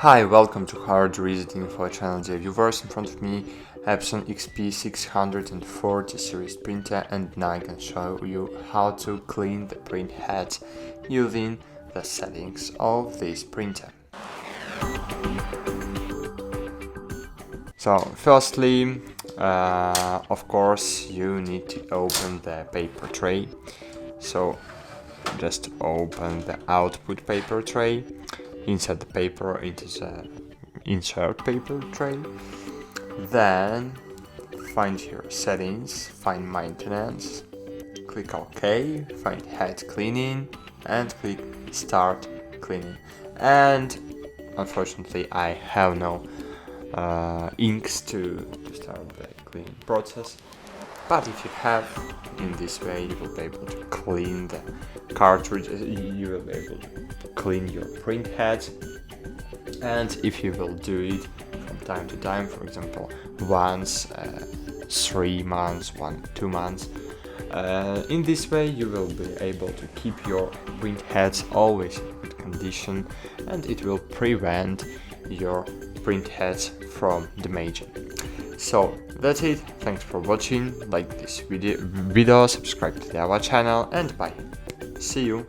Hi, welcome to HardReset.Info channel. Dear viewers, in front of me Epson XP 640 series printer, and now I can show you how to clean the print heads using the settings of this printer. So firstly, of course, you need to open the paper tray. So just open the output paper tray, insert the paper into the insert paper tray, then find your settings, find maintenance, click OK, find head cleaning and click start cleaning. And unfortunately I have no inks to start the cleaning process, but if you have, in this way you will be able to clean the cartridge, you will be able to clean your print heads. And if you will do it from time to time, for example once 3 months, 2 months, in this way you will be able to keep your print heads always in good condition, and it will prevent your print heads from damaging. So that's it, thanks for watching, like this video, subscribe to our channel, and bye. See you.